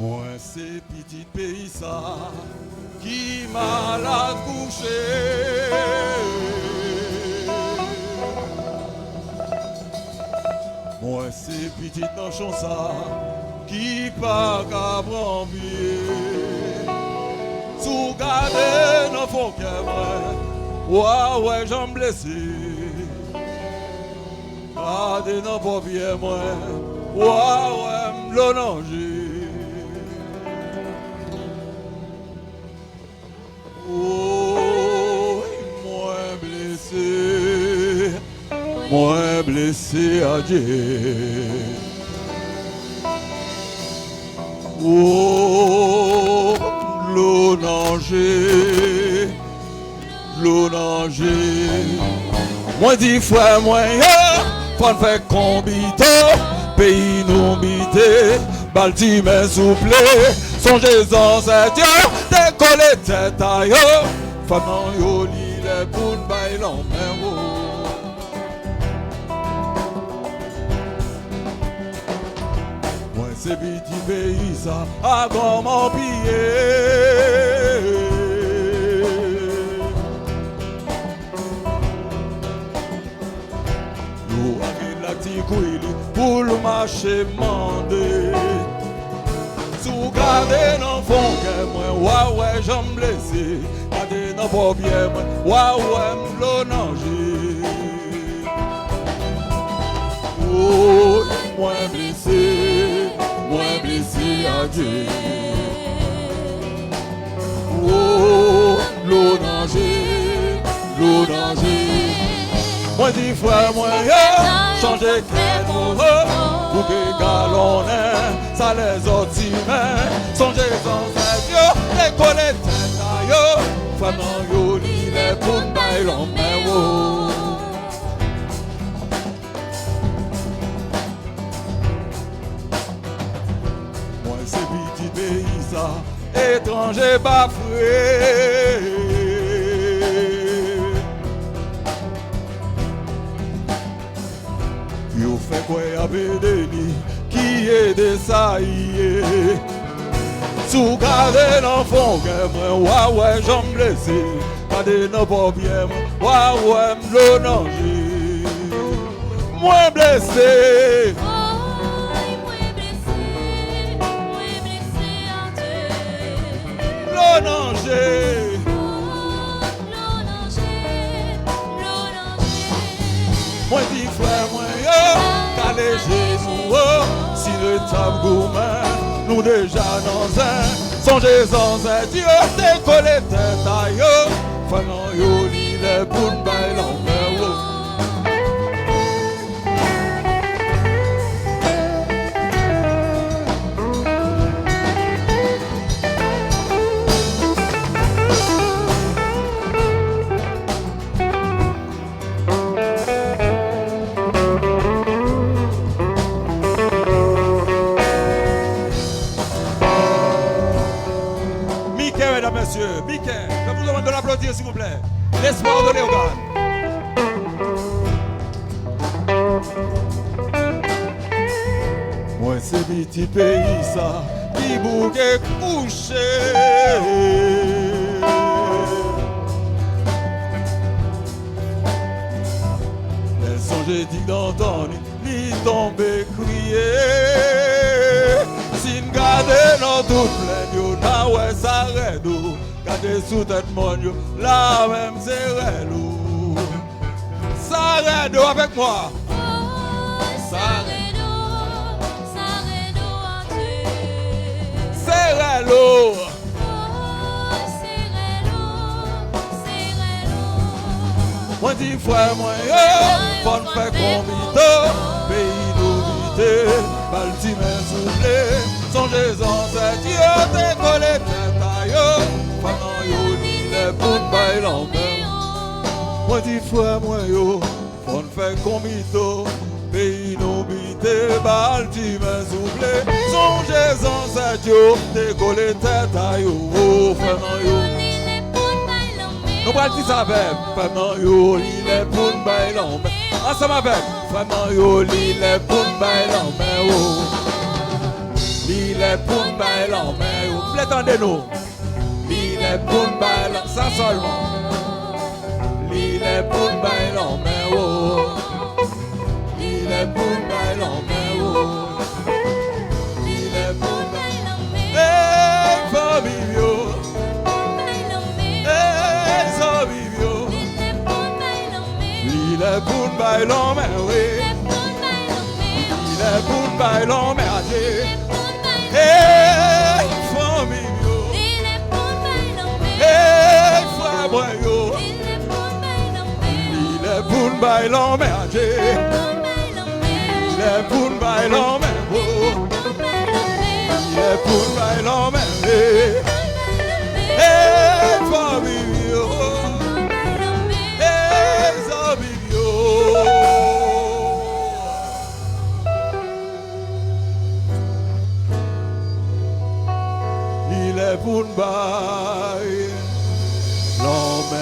Moi c'est petit pays ça qui m'a la couché. Moi c'est petit nochon ça qui pas qu'à prendre pied. Sous garder dans fond que moi, ouais j'en blessé. Garder dans paupières moi, ouais m'longe. Oh, moi blessé à Dieu. Oh, l'eau nager, moi dis frère, moi, faut faire combito, pays nous bité, baltimore souple, songez-en, c'est Dieu, décoller tête ailleurs, femme en yoli, les poules bailent même. Moi c'est petit pays ça, à comment piller. Nous avons la petite couille pour le marché mandé. Sous garder dans fond que moi, ouais j'en blessé. Garder dans paupières moi, ouais m'longe. Oh, moi blessé à Dieu. Oh, l'eau danger. Moi dis frère, moi changer créneau pour que galonne, ça les autres humains. Songez en Dieu, décoller tête à yo, femme en yo, les poules baillent en main. C'est petit pays ça, étranger bafoué. Yo fait quoi y'a bédéni qui est désaillé. Sous garder l'enfant que moi, ouais j'en blessé. Garder nos paupières, moi, ouais m'longe. Moi blessé. L'onanger. Moi dis frère, moi calé Jésus, si le table gourmand, nous déjà dans un, songez-en un Dieu, décoller tête ailleurs, faisant yoli les poules baillent en mer. Monsieur, Mickey, je vous demande de l'applaudir s'il vous plaît. L'espoir de Léogane. Moi c'est petit pays ça, qui bouquet couché. Les songes dit d'entendre, ni tomber crier. Si nous gardons dans toute plaine, na ouais ça redou. Gardez sous tête mon yo, la même c'est redou. Ça redou avec moi. Ça redou en Dieu. C'est redou. Moi dis frère moi yo, faut nous faire combito, pays d'ouvité, baltimore soufflé. Songez-en, c'est Dieu, décoller tête ailleurs. Pendant yo, les poules baillent en mer. Moi dis frère, moi yo, on fait combito, pays n'obité, balti men souple, songez-en cette yo, décoller tête à yo, frère nan yo. Nous prenons dit ça avec, frère nan yo, il est pour m'bailler l'homme. Ensemble avec, frère nan yo, il est pour m'bailler l'homme, il est pour m'bailler l'homme, vous l'attendez-nous. Il est pour m'bailler l'homme, ça seulement. Il est pour m'bailler l'homme, il est pour m'bailler l'homme, il est pour m'bailler l'homme. Hey, Fabio, hey, Fabio, il est pour m'bailler l'homme, oui. Il est pour m'bailler l'homme, hey, Fabio, hey, Fabio. Il est pour m'bailler l'homme, il est pour m'bailler l'homme, il est pour m'bailler l'homme, hey, Fabio, hey, Fabio. Il est pour m'bailler l'homme,